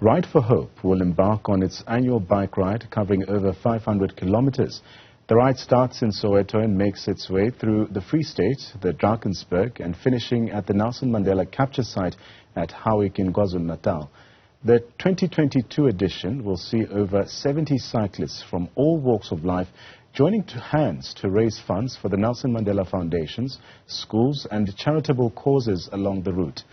Ride4Hope will embark on its annual bike ride covering over 500 kilometers. The ride starts in Soweto and makes its way through the Free State, the Drakensberg, and finishing at the Nelson Mandela Capture Site at Howick in KwaZulu-Natal. The 2022 edition will see over 70 cyclists from all walks of life joining hands to raise funds for the Nelson Mandela Foundations, schools and charitable causes along the route.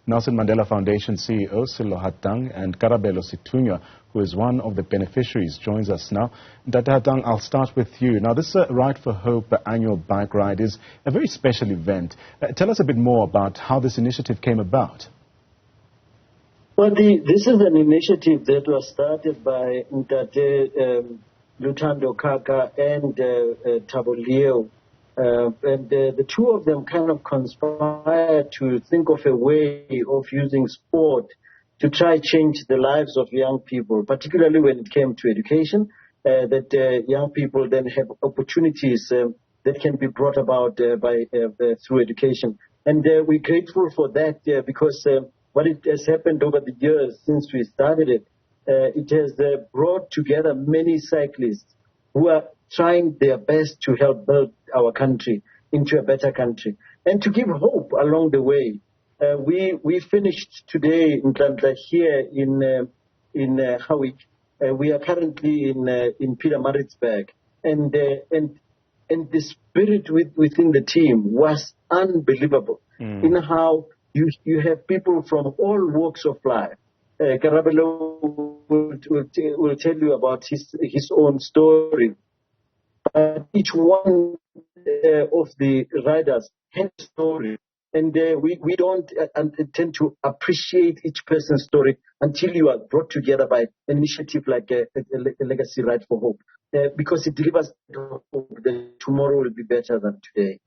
Nelson Mandela Foundation CEO Sello Hatang and Karabelo Sethunya, who is one of the beneficiaries, joins us now. Dr. Hatang, I'll start with you. Now, this Ride4Hope annual bike ride is a very special event. Tell us a bit more about how this initiative came about. Well, this is an initiative that was started by Ntate Lutando Kaka and Thabo Leo. And the two of them kind of conspired to think of a way of using sport to try change the lives of young people, particularly when it came to education, that young people then have opportunities that can be brought about through education. And we're grateful for that because what it has happened over the years since we started it, it has brought together many cyclists who are trying their best to help build our country into a better country and to give hope along the way. We finished today here in Howick. We are currently in Pietermaritzburg, and the spirit within the team was unbelievable in how you have people from all walks of life. Karabelo will tell you about his own story. Each one of the riders has a story, and we don't tend to appreciate each person's story until you are brought together by an initiative like a legacy Ride4Hope, because it delivers hope that tomorrow will be better than today.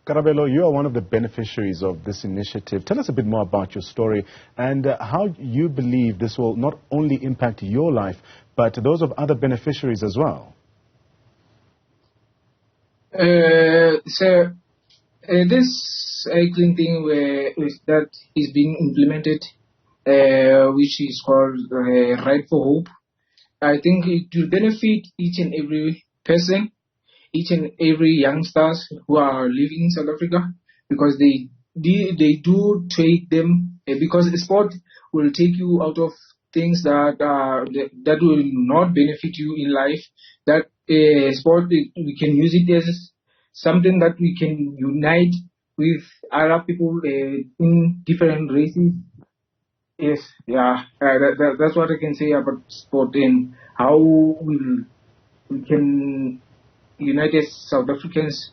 Karabelo, you are one of the beneficiaries of this initiative. Tell us a bit more about your story and how you believe this will not only impact your life, but those of other beneficiaries as well. This cycling thing that is being implemented, which is called Ride4Hope, I think it will benefit each and every person, each and every youngsters who are living in South Africa, because they do take them, because the sport will take you out of things that will not benefit you in life. That sport, we can use it as something that we can unite with other people in different races. Yes, yeah, that's what I can say about sport and how we can unite as South Africans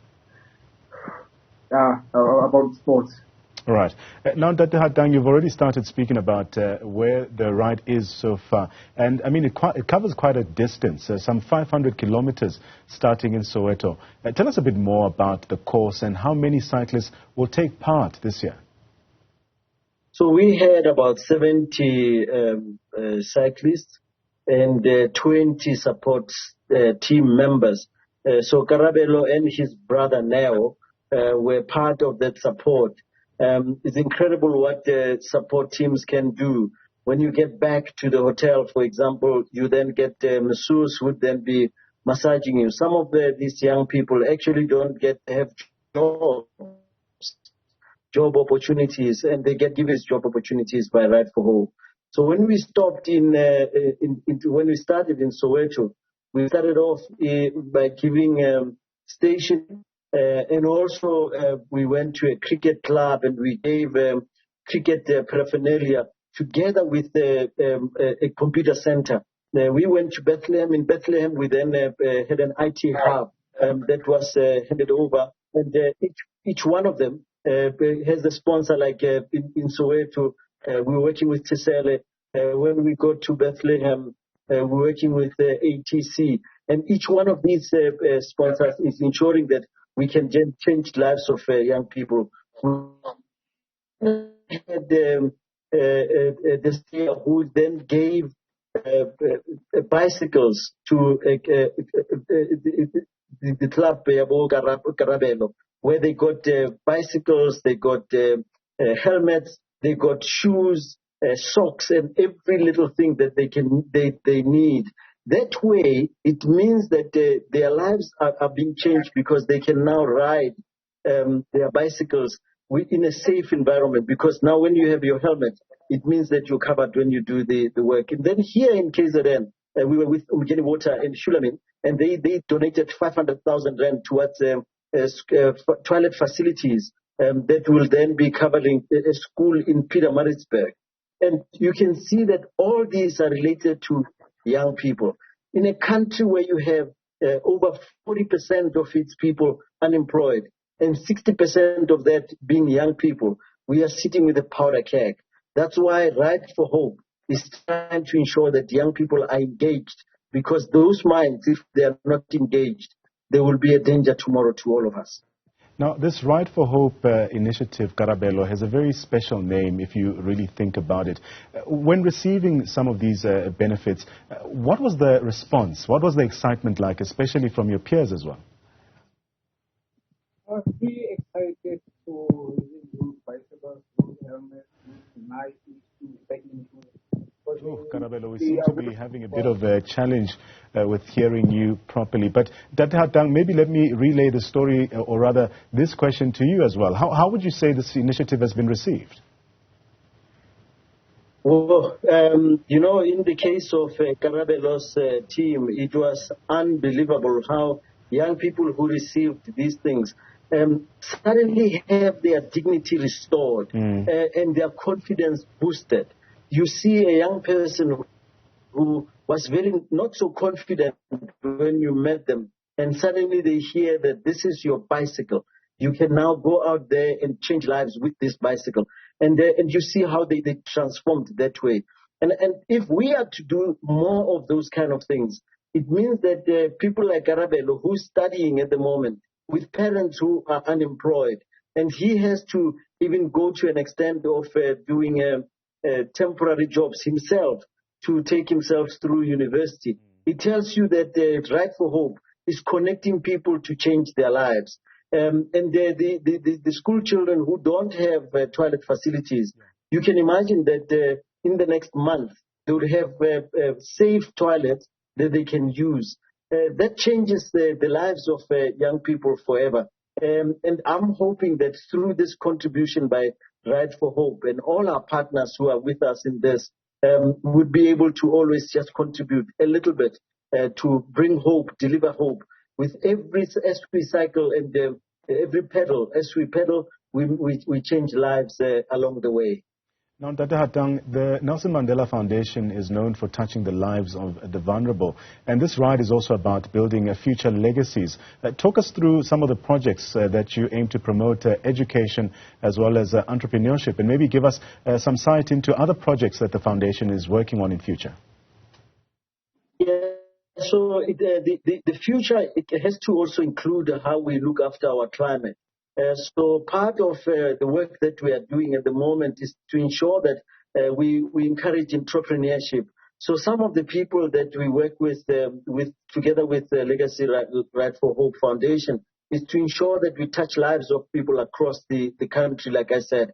about sports. All right. Now, Dr. Hatang, you've already started speaking about where the ride is so far. And, I mean, it covers quite a distance, some 500 kilometers starting in Soweto. Tell us a bit more about the course and how many cyclists will take part this year. So we had about 70 cyclists and 20 support team members. So Karabelo and his brother Neo were part of that support. It's incredible what the support teams can do. When you get back to the hotel, for example, you then get masseuse who would then be massaging you. Some of these young people actually don't have job opportunities, and they get given job opportunities by Ride4Hope. So when we stopped when we started in Soweto, we started off by giving station. And also, we went to a cricket club and we gave cricket paraphernalia together with a computer center. We went to Bethlehem. In Bethlehem, we then had an IT hub that was handed over. And each one of them has a sponsor, like in Soweto. We're working with Tisele. When we go to Bethlehem, we're working with ATC. And each one of these sponsors is ensuring that we can change lives of young people. We had the state who then gave bicycles to the club Karabelo, where they got bicycles, they got helmets, they got shoes, socks and every little thing that they need. That way, it means that their lives are being changed because they can now ride their bicycles in a safe environment. Because now when you have your helmet, it means that you're covered when you do the work. And then here in KZN, we were with Ugeni Water and Shulamin, and they donated 500,000 rand towards toilet facilities that will then be covering a school in Pietermaritzburg. And you can see that all these are related to young people. In a country where you have over 40% of its people unemployed and 60% of that being young people, we are sitting with a powder keg. That's why Ride4Hope is trying to ensure that young people are engaged, because those minds, if they are not engaged, there will be a danger tomorrow to all of us. Now, this Ride4Hope initiative, Karabelo, has a very special name if you really think about it. When receiving some of these benefits, what was the response? What was the excitement like, especially from your peers as well? I was really excited to use bicycles, use helmets, use knives, to cycling tools. Oh, Karabelo, we seem to be having a bit of a challenge with hearing you properly. But Dr. Hatang, maybe let me relay the story, or rather this question to you as well. How would you say this initiative has been received? Well, in the case of Karabelo's team, it was unbelievable how young people who received these things suddenly have their dignity restored and their confidence boosted. You see a young person who was very not so confident when you met them, and suddenly they hear that this is your bicycle. You can now go out there and change lives with this bicycle. And you see how they transformed that way. And if we are to do more of those kind of things, it means that people like Karabelo, who's studying at the moment, with parents who are unemployed, and he has to even go to an extent of doing temporary jobs himself to take himself through university. It tells you that Ride4Hope is connecting people to change their lives. And the school children who don't have toilet facilities, you can imagine that in the next month, they would have safe toilets that they can use. That changes the lives of young people forever. And I'm hoping that through this contribution by Ride4Hope and all our partners who are with us in this, would be able to always just contribute a little bit to bring hope, deliver hope. With as we cycle and every pedal, as we pedal, we change lives along the way. Now, Dr. Hatang, the Nelson Mandela Foundation is known for touching the lives of the vulnerable. And this ride is also about building future legacies. Talk us through some of the projects that you aim to promote education as well as entrepreneurship, and maybe give us some sight into other projects that the foundation is working on in future. Yeah, so the future, it has to also include how we look after our climate. So part of the work that we are doing at the moment is to ensure that we encourage entrepreneurship. So some of the people that we work with together with the Legacy Ride4Hope Foundation is to ensure that we touch lives of people across the country, like I said,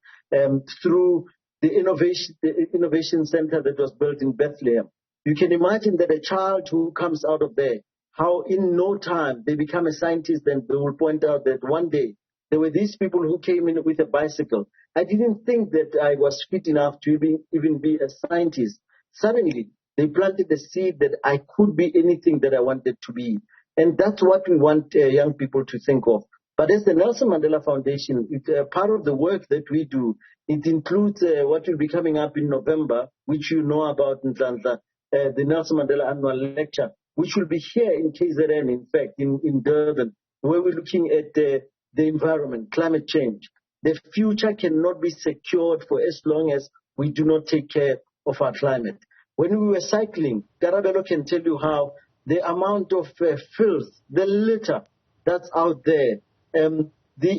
through the innovation center that was built in Bethlehem. You can imagine that a child who comes out of there, how in no time they become a scientist, and they will point out that one day there were these people who came in with a bicycle. I didn't think that I was fit enough to even be a scientist. Suddenly, they planted the seed that I could be anything that I wanted to be. And that's what we want young people to think of. But as the Nelson Mandela Foundation, part of the work that we do, it includes what will be coming up in November, which you know about in Zandla, the Nelson Mandela Annual Lecture, which will be here in KZN, in fact, in Durban, where we're looking at the environment, climate change. The future cannot be secured for as long as we do not take care of our climate. When we were cycling, Karabelo can tell you how the amount of filth, the litter that's out there,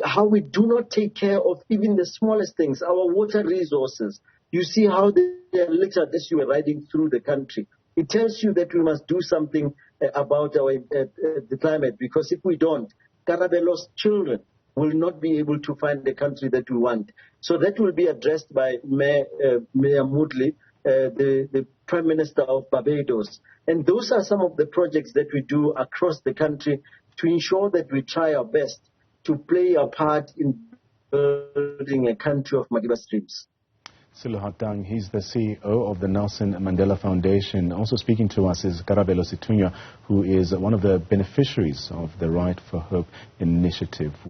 how we do not take care of even the smallest things, our water resources. You see how they are littered as you are riding through the country. It tells you that we must do something about the climate, because if we don't, Karabelo's children, will not be able to find the country that we want. So that will be addressed by Mayor Moodley, the Prime Minister of Barbados. And those are some of the projects that we do across the country to ensure that we try our best to play a part in building a country of Madiba streams. Sello Hatang, he's the CEO of the Nelson Mandela Foundation. Also speaking to us is Karabelo Sethunya, who is one of the beneficiaries of the Ride4Hope initiative.